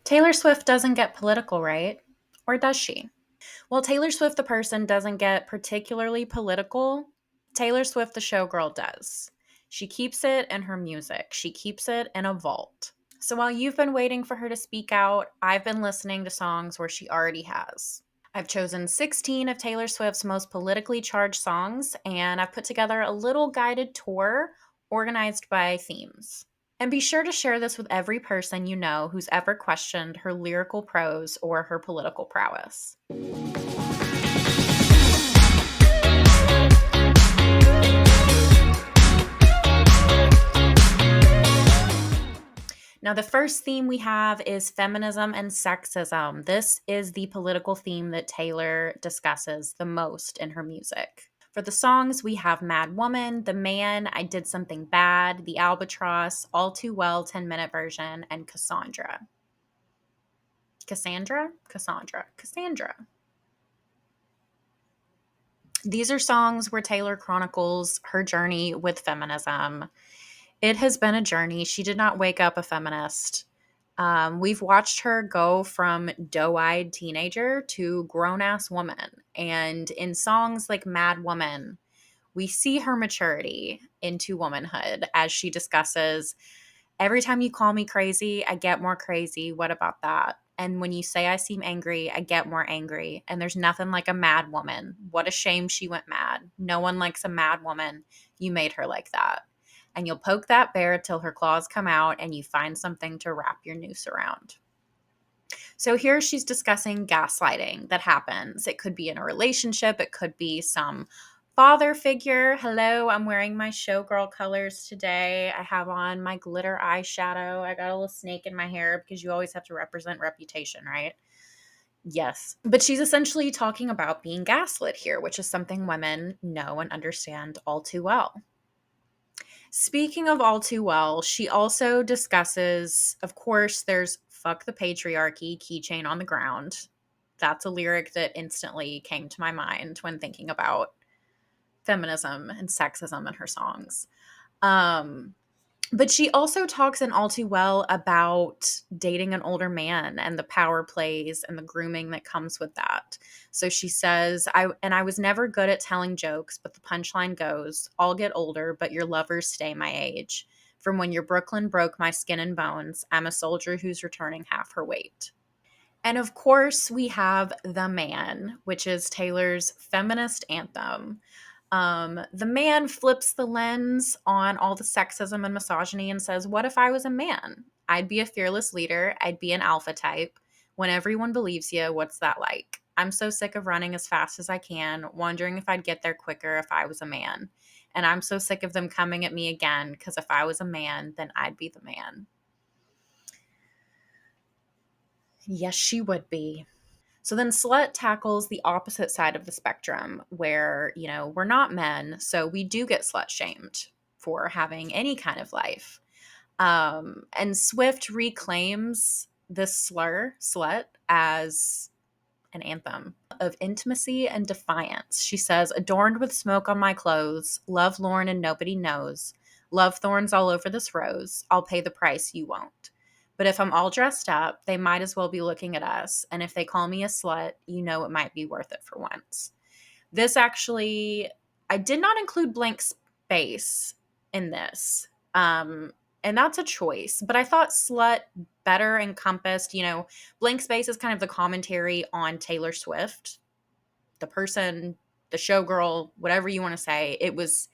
Taylor Swift doesn't get political, right? Or does she? Well, Taylor Swift, the person, doesn't get particularly political. Taylor Swift, the showgirl, does. She keeps it in her music, she keeps it in a vault. So while you've been waiting for her to speak out, I've been listening to songs where she already has. I've chosen 16 of Taylor Swift's most politically charged songs, and I've put together a little guided tour organized by themes. And be sure to share this with every person you know who's ever questioned her lyrical prose or her political prowess. Now, the first theme we have is feminism and sexism. This is the political theme that Taylor discusses the most in her music. For the songs, we have Mad Woman, The Man, I Did Something Bad, The Albatross, All Too Well 10-minute version, and Cassandra. Cassandra. These are songs where Taylor chronicles her journey with feminism. It has been a journey. She did not wake up a feminist. We've watched her go from doe-eyed teenager to grown-ass woman. And in songs like Mad Woman, we see her maturity into womanhood as she discusses, every time you call me crazy, I get more crazy. What about that? And when you say I seem angry, I get more angry. And there's nothing like a mad woman. What a shame she went mad. No one likes a mad woman. You made her like that. And you'll poke that bear till her claws come out and you find something to wrap your noose around. So here she's discussing gaslighting that happens. It could be in a relationship. It could be some father figure. Hello, I'm wearing my showgirl colors today. I have on my glitter eyeshadow. I got a little snake in my hair because you always have to represent reputation, right? Yes. But she's essentially talking about being gaslit here, which is something women know and understand all too well. Speaking of all too well, she also discusses, of course, there's fuck the patriarchy, keychain on the ground. That's a lyric that instantly came to my mind when thinking about feminism and sexism in her songs. Um, but she also talks in All Too Well about dating an older man and the power plays and the grooming that comes with that. So she says, I was never good at telling jokes, but the punchline goes, I'll get older, but your lovers stay my age. From when your Brooklyn broke my skin and bones, I'm a soldier who's returning half her weight. And of course, we have The Man, which is Taylor's feminist anthem. The man flips the lens on all the sexism and misogyny and says, what if I was a man? I'd be a fearless leader. I'd be an alpha type. When everyone believes you, what's that like? I'm so sick of running as fast as I can, wondering if I'd get there quicker if I was a man. And I'm so sick of them coming at me again, because if I was a man, then I'd be the man. Yes, she would be. So then Slut tackles the opposite side of the spectrum where, we're not men, so we do get slut shamed for having any kind of life. And Swift reclaims this slur, slut, as an anthem of intimacy and defiance. She says, adorned with smoke on my clothes, love lorn and nobody knows, love thorns all over this rose, I'll pay the price, you won't. But if I'm all dressed up, they might as well be looking at us. And if they call me a slut, it might be worth it for once. This actually, I did not include blank space in this. And that's a choice. But I thought slut better encompassed, blank space is kind of the commentary on Taylor Swift, the person, the showgirl, whatever you want to say. It was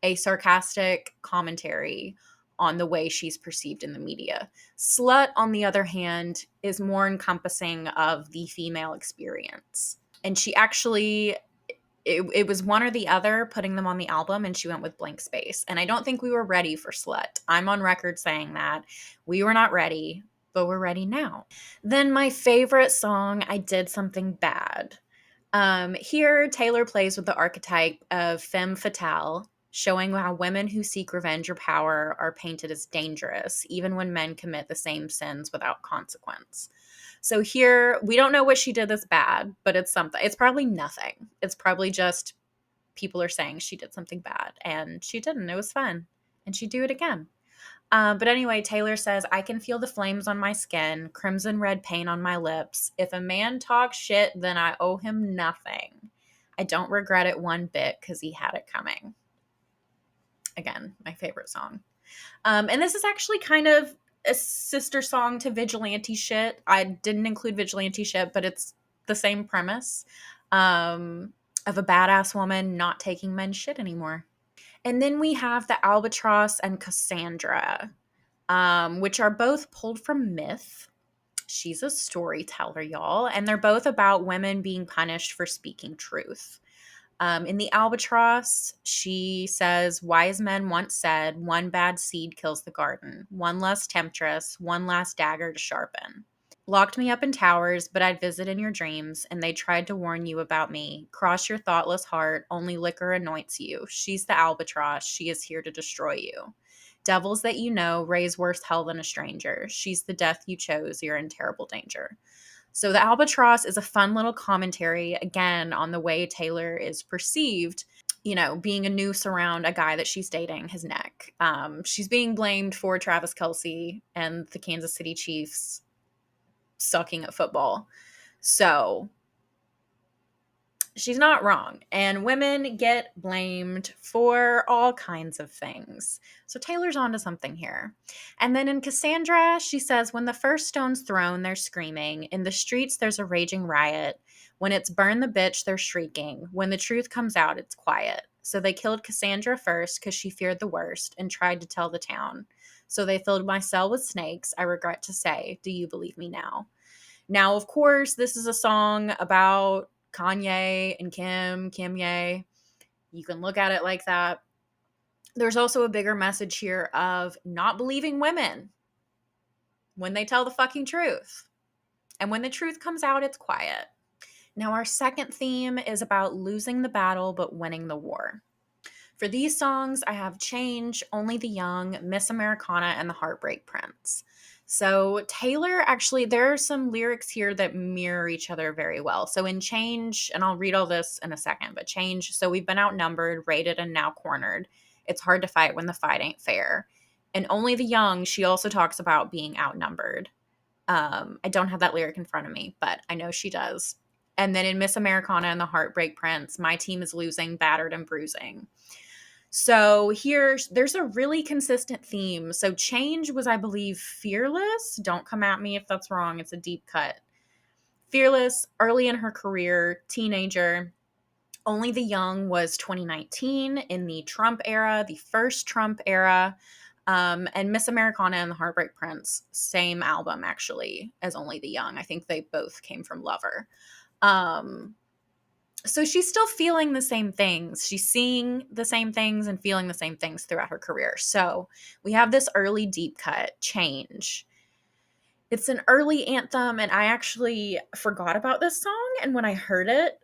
a sarcastic commentary on the way she's perceived in the media. Slut, on the other hand, is more encompassing of the female experience. And she actually, it was one or the other, putting them on the album, and she went with blank space. And I don't think we were ready for Slut. I'm on record saying that. We were not ready, but we're ready now. Then my favorite song, I Did Something Bad. Here, Taylor plays with the archetype of femme fatale, showing how women who seek revenge or power are painted as dangerous, even when men commit the same sins without consequence. So here, we don't know what she did that's bad, but it's something. It's probably nothing. It's probably just people are saying she did something bad, and she didn't. It was fun, and she'd do it again. But anyway, Taylor says, I can feel the flames on my skin, crimson red paint on my lips. If a man talks shit, then I owe him nothing. I don't regret it one bit because he had it coming. Again, my favorite song. And this is actually kind of a sister song to Vigilante Shit. I didn't include Vigilante Shit, but it's the same premise of a badass woman not taking men's shit anymore. And then we have the Albatross and Cassandra, which are both pulled from myth. She's a storyteller, y'all, and they're both about women being punished for speaking truth. In the Albatross, she says, wise men once said, one bad seed kills the garden, one less temptress, one last dagger to sharpen. Locked me up in towers, but I'd visit in your dreams, and they tried to warn you about me. Cross your thoughtless heart, only liquor anoints you. She's the Albatross, she is here to destroy you. Devils that you know raise worse hell than a stranger. She's the death you chose, you're in terrible danger. So the Albatross is a fun little commentary, again, on the way Taylor is perceived, being a noose around a guy that she's dating, his neck. She's being blamed for Travis Kelce and the Kansas City Chiefs sucking at football. So she's not wrong. And women get blamed for all kinds of things. So Taylor's onto something here. And then in Cassandra, she says, when the first stone's thrown, they're screaming. In the streets, there's a raging riot. When it's burn the bitch, they're shrieking. When the truth comes out, it's quiet. So they killed Cassandra first because she feared the worst and tried to tell the town. So they filled my cell with snakes. I regret to say, do you believe me now? Now, of course, this is a song about Kanye and Kim Ye. You can look at it like that. There's also a bigger message here of not believing women when they tell the fucking truth. And when the truth comes out, it's quiet. Now, our second theme is about losing the battle but winning the war. For these songs, I have Change, Only the Young, Miss Americana, and The Heartbreak Prince. So Taylor, actually, there are some lyrics here that mirror each other very well. So in Change, and I'll read all this in a second, but Change, so we've been outnumbered, raided, and now cornered. It's hard to fight when the fight ain't fair. And Only the Young, she also talks about being outnumbered. I don't have that lyric in front of me, but I know she does. And then in Miss Americana and The Heartbreak Prince, my team is losing, battered, and bruising. So there's a really consistent theme. So Change was, I believe, Fearless. Don't come at me if that's wrong. It's a deep cut. Fearless, early in her career, teenager. Only the Young was 2019 in the Trump era, the first Trump era. And Miss Americana and The Heartbreak Prince, same album actually as Only the Young. I think they both came from Lover. So she's still feeling the same things. She's seeing the same things and feeling the same things throughout her career. So we have this early deep cut, Change. It's an early anthem, and I actually forgot about this song. And when I heard it,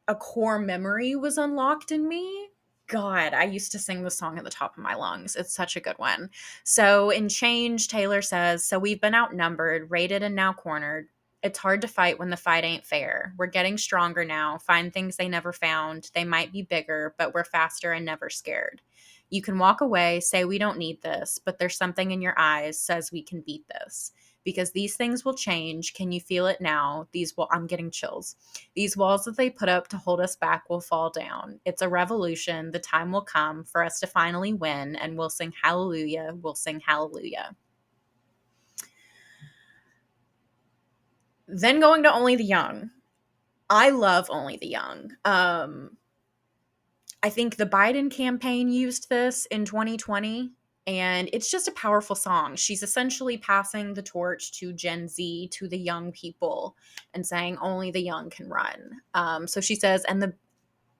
a core memory was unlocked in me. God, I used to sing the song at the top of my lungs. It's such a good one. So in Change, Taylor says, so we've been outnumbered, raided, and now cornered. It's hard to fight when the fight ain't fair. We're getting stronger now, find things they never found. They might be bigger, but we're faster and never scared. You can walk away, say we don't need this, but there's something in your eyes says we can beat this. Because these things will change. Can you feel it now? I'm getting chills. These walls that they put up to hold us back will fall down. It's a revolution. The time will come for us to finally win, and we'll sing hallelujah. We'll sing hallelujah. Then going to Only the Young. I love Only the Young. I think the Biden campaign used this in 2020, and it's just a powerful song. She's essentially passing the torch to Gen Z, to the young people, and saying only the young can run. So she says, and the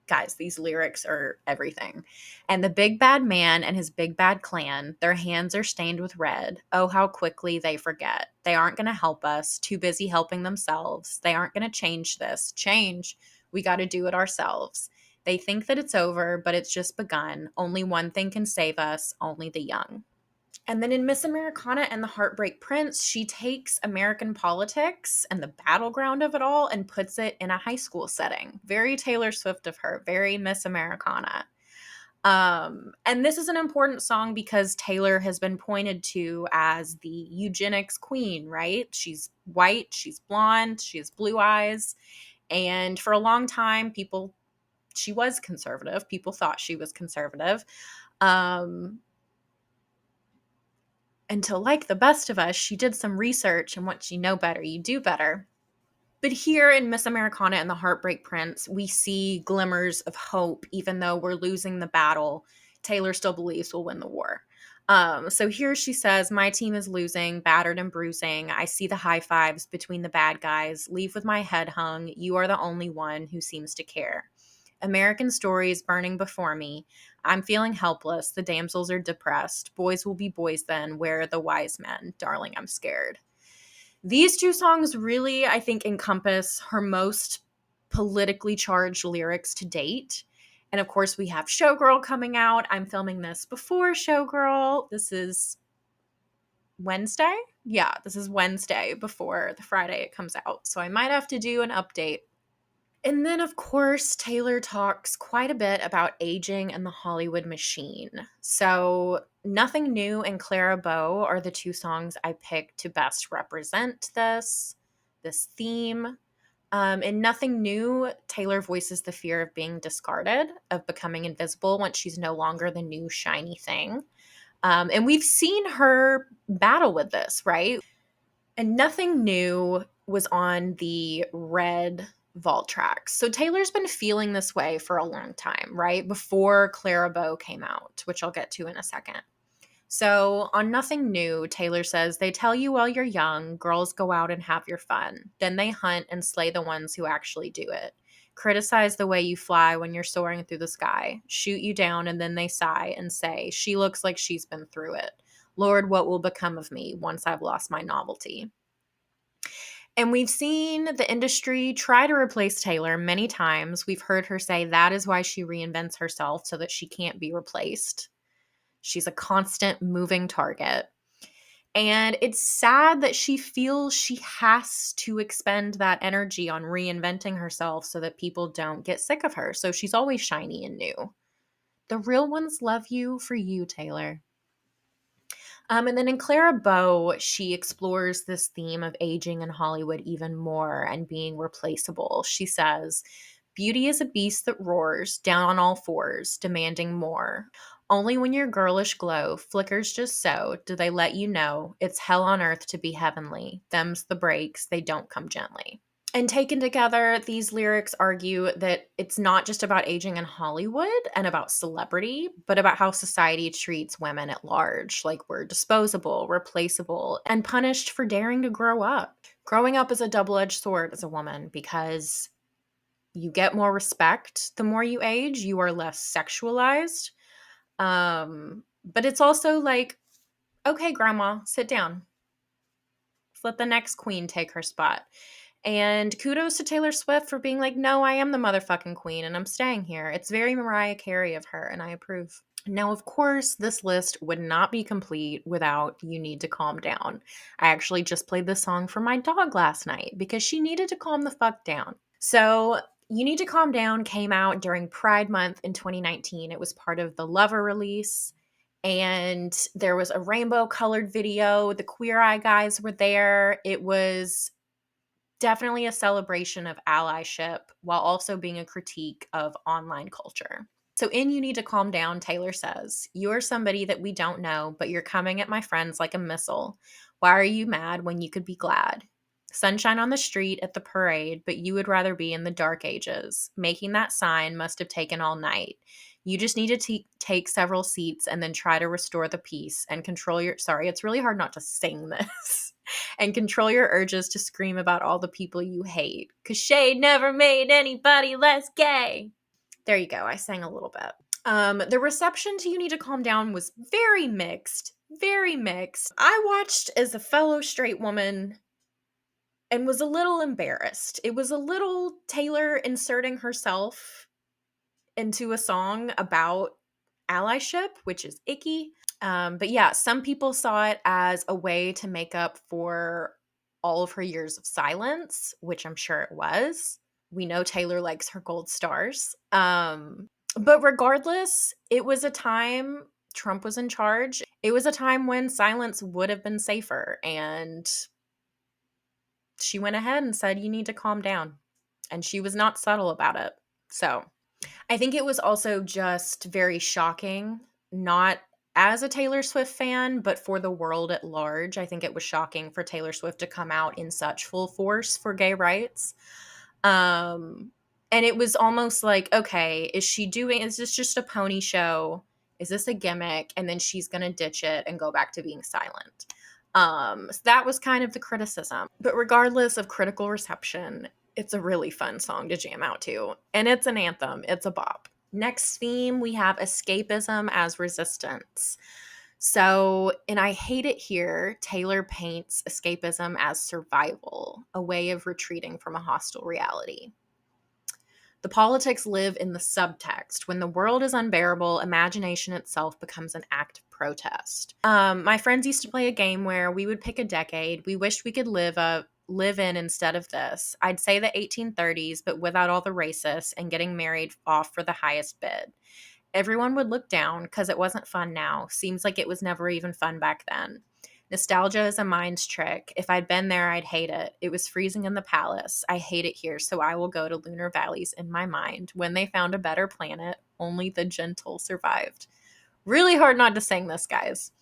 guys, these lyrics are everything. And the big bad man and his big bad clan, their hands are stained with red. Oh, how quickly they forget. They aren't going to help us, too busy helping themselves. They aren't going to change this. Change. We got to do it ourselves. They think that it's over, but it's just begun. Only one thing can save us, only the young. And then in Miss Americana and The Heartbreak Prince, she takes American politics and the battleground of it all and puts it in a high school setting. Very Taylor Swift of her, very Miss Americana. And this is an important song because Taylor has been pointed to as the eugenics queen, right? She's white, she's blonde, she has blue eyes. And for a long time, she was conservative. People thought she was conservative. Um, until, like the best of us, she did some research, and once you know better, you do better. But here in Miss Americana and the Heartbreak Prince, we see glimmers of hope. Even though we're losing the battle, Taylor still believes we'll win the war. So here she says, my team is losing, battered and bruising. I see the high fives between the bad guys. Leave with my head hung. You are the only one who seems to care. American stories burning before me. I'm feeling helpless. The damsels are depressed. Boys will be boys then. Where are the wise men? Darling, I'm scared. These two songs really, I think, encompass her most politically charged lyrics to date. And of course, we have Showgirl coming out. I'm filming this before Showgirl. This is Wednesday. Yeah, this is Wednesday before the Friday it comes out. So I might have to do an update. And then, of course, Taylor talks quite a bit about aging and the Hollywood machine. So, Nothing New and Clara Bow are the two songs I picked to best represent this theme. In Nothing New, Taylor voices the fear of being discarded, of becoming invisible once she's no longer the new shiny thing. And we've seen her battle with this, right? And Nothing New was on the red vault tracks. So Taylor's been feeling this way for a long time, right? Before Clara Bow came out, which I'll get to in a second. So on Nothing New, Taylor says, they tell you while you're young, girls go out and have your fun. Then they hunt and slay the ones who actually do it. Criticize the way you fly when you're soaring through the sky. Shoot you down and then they sigh and say, she looks like she's been through it. Lord, what will become of me once I've lost my novelty? And we've seen the industry try to replace Taylor many times. We've heard her say that is why she reinvents herself so that she can't be replaced. She's a constant moving target. And it's sad that she feels she has to expend that energy on reinventing herself so that people don't get sick of her. So she's always shiny and new. The real ones love you for you, Taylor. And then in Clara Bow, she explores this theme of aging in Hollywood even more and being replaceable. She says, beauty is a beast that roars, down on all fours, demanding more. Only when your girlish glow flickers just so do they let you know it's hell on earth to be heavenly. Them's the breaks, they don't come gently. And taken together, these lyrics argue that it's not just about aging in Hollywood and about celebrity, but about how society treats women at large. Like we're disposable, replaceable, and punished for daring to grow up. Growing up is a double-edged sword as a woman because you get more respect the more you age, you are less sexualized. But it's also like, okay, grandma, sit down. Let's let the next queen take her spot. And kudos to Taylor Swift for being like, no, I am the motherfucking queen and I'm staying here. It's very Mariah Carey of her, and I approve. Now, of course, this list would not be complete without You Need to Calm Down. I actually just played this song for my dog last night because she needed to calm the fuck down. So, You Need to Calm Down came out during Pride Month in 2019. It was part of the Lover release. And there was a rainbow colored video. The Queer Eye guys were there. It was definitely a celebration of allyship while also being a critique of online culture. So in You Need to Calm Down, Taylor says, you're somebody that we don't know, but you're coming at my friends like a missile. Why are you mad when you could be glad? Sunshine on the street at the parade, but you would rather be in the dark ages. Making that sign must have taken all night. You just need to take several seats and then try to restore the peace and control your. Sorry, it's really hard not to sing this. And control your urges to scream about all the people you hate. 'Cause shade never made anybody less gay. There you go. I sang a little bit. The reception to You Need to Calm Down was very mixed. Very mixed. I watched as a fellow straight woman and was a little embarrassed. It was a little Taylor inserting herself into a song about allyship, which is icky. But yeah, some people saw it as a way to make up for all of her years of silence, which I'm sure it was. We know Taylor likes her gold stars. But regardless, it was a time Trump was in charge. It was a time when silence would have been safer. And she went ahead and said, you need to calm down. And she was not subtle about it. So I think it was also just very shocking, not as a Taylor Swift fan, but for the world at large. I think it was shocking for Taylor Swift to come out in such full force for gay rights. Um, and it was almost like, okay, is this just a pony show? Is this a gimmick? And then she's going to ditch it and go back to being silent. So that was kind of the criticism. But regardless of critical reception, it's a really fun song to jam out to. And it's an anthem, it's a bop. Next theme, we have escapism as resistance. So, and I hate it here, Taylor paints escapism as survival, a way of retreating from a hostile reality. The politics live in the subtext. When the world is unbearable, imagination itself becomes an act of protest. My friends used to play a game where we would pick a decade we wished we could live in instead of this. I'd say the 1830s, but without all the racists and getting married off for the highest bid. Everyone would look down because it wasn't fun now. Seems like it was never even fun back then. Nostalgia is a mind's trick. If I'd been there, I'd hate it. It was freezing in the palace. I hate it here, so I will go to lunar valleys in my mind. When they found a better planet, only the gentle survived. Really hard not to sing this, guys.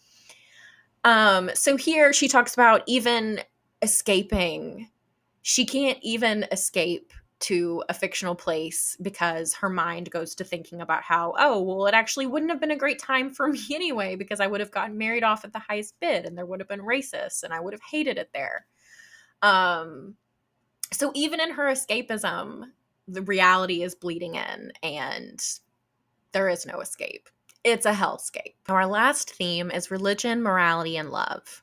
So here she talks about even escaping. She can't even escape to a fictional place because her mind goes to thinking about how, oh, well, it actually wouldn't have been a great time for me anyway because I would have gotten married off at the highest bid and there would have been racists and I would have hated it there. So even in her escapism, the reality is bleeding in and there is no escape. It's a hellscape. Our last theme is religion, morality, and love.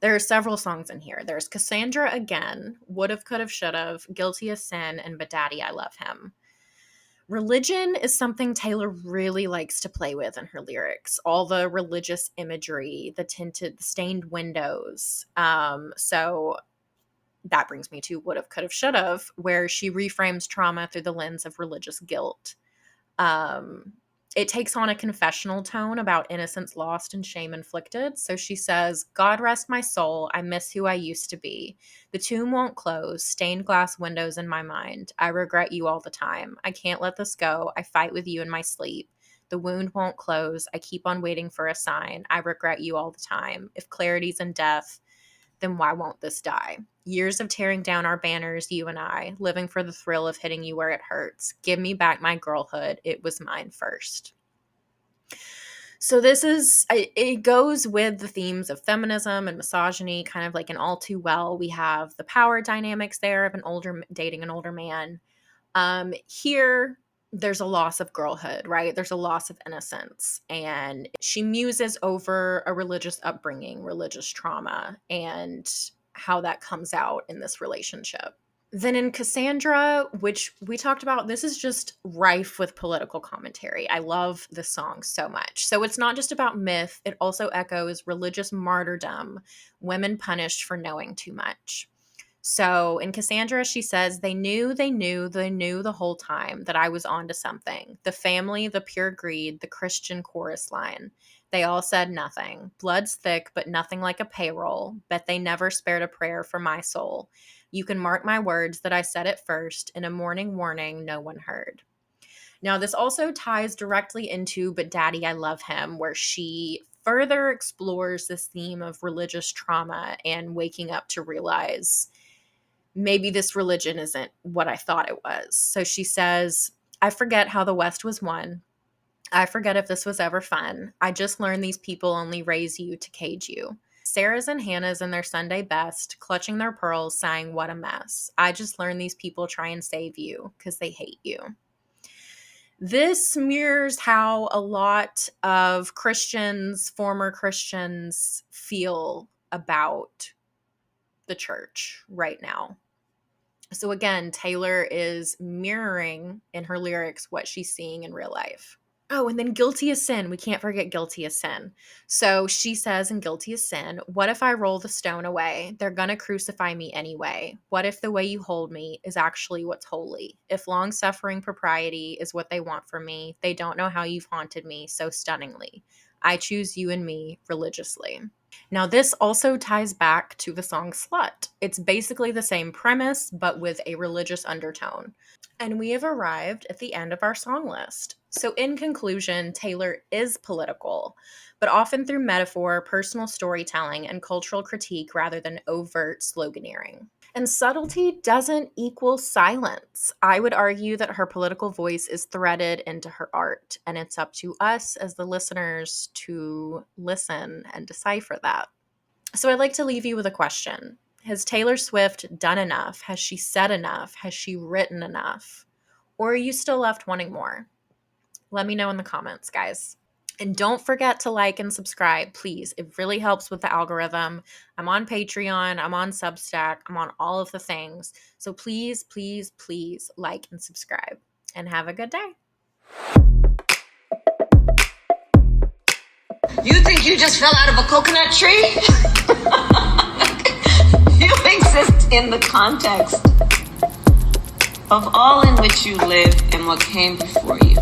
There are several songs in here. There's Cassandra Again, Would've, Could've, Should've, Guilty as Sin, and But Daddy, I Love Him. Religion is something Taylor really likes to play with in her lyrics. All the religious imagery, the tinted, stained windows. So that brings me to Would've, Could've, Should've, where she reframes trauma through the lens of religious guilt. Um, it takes on a confessional tone about innocence lost and shame inflicted. So she says, God rest my soul. I miss who I used to be. The tomb won't close. Stained glass windows in my mind. I regret you all the time. I can't let this go. I fight with you in my sleep. The wound won't close. I keep on waiting for a sign. I regret you all the time. If clarity's in death, then why won't this die? Years of tearing down our banners, you and I, living for the thrill of hitting you where it hurts. Give me back my girlhood. It was mine first. So it goes with the themes of feminism and misogyny, kind of like in All Too Well. We have the power dynamics there of dating an older man. Here, there's a loss of girlhood, right? There's a loss of innocence. And she muses over a religious upbringing, religious trauma, and how that comes out in this relationship. Then in Cassandra, which we talked about, this is just rife with political commentary. I love this song so much. So it's not just about myth, it also echoes religious martyrdom, women punished for knowing too much. So in Cassandra, she says, they knew the whole time that I was onto something. The family, the pure greed, the Christian chorus line. They all said nothing. Blood's thick, but nothing like a payroll. Bet they never spared a prayer for my soul. You can mark my words that I said it first. In a morning warning, no one heard. Now, this also ties directly into But Daddy, I Love Him, where she further explores this theme of religious trauma and waking up to realize maybe this religion isn't what I thought it was. So she says, I forget how the West was won. I forget if this was ever fun. I just learned these people only raise you to cage you. Sarah's and Hannah's in their Sunday best, clutching their pearls, sighing, what a mess. I just learned these people try and save you because they hate you. This mirrors how a lot of Christians, former Christians, feel about the church right now. So again, Taylor is mirroring in her lyrics what she's seeing in real life. Oh, and then guilty as sin. We can't forget guilty as sin. So she says in guilty as sin, what if I roll the stone away? They're going to crucify me anyway. What if the way you hold me is actually what's holy? If long-suffering propriety is what they want from me, they don't know how you've haunted me so stunningly. I choose you and me religiously. Now, this also ties back to the song Slut. It's basically the same premise, but with a religious undertone. And we have arrived at the end of our song list. So, in conclusion, Taylor is political, but often through metaphor, personal storytelling, and cultural critique rather than overt sloganeering. And subtlety doesn't equal silence. I would argue that her political voice is threaded into her art, and it's up to us as the listeners to listen and decipher that. So I'd like to leave you with a question. Has Taylor Swift done enough? Has she said enough? Has she written enough? Or are you still left wanting more? Let me know in the comments, guys. And don't forget to like and subscribe, please. It really helps with the algorithm. I'm on Patreon, I'm on Substack, I'm on all of the things. So please, please, please like and subscribe. And have a good day. You think you just fell out of a coconut tree? You exist in the context of all in which you live and what came before you.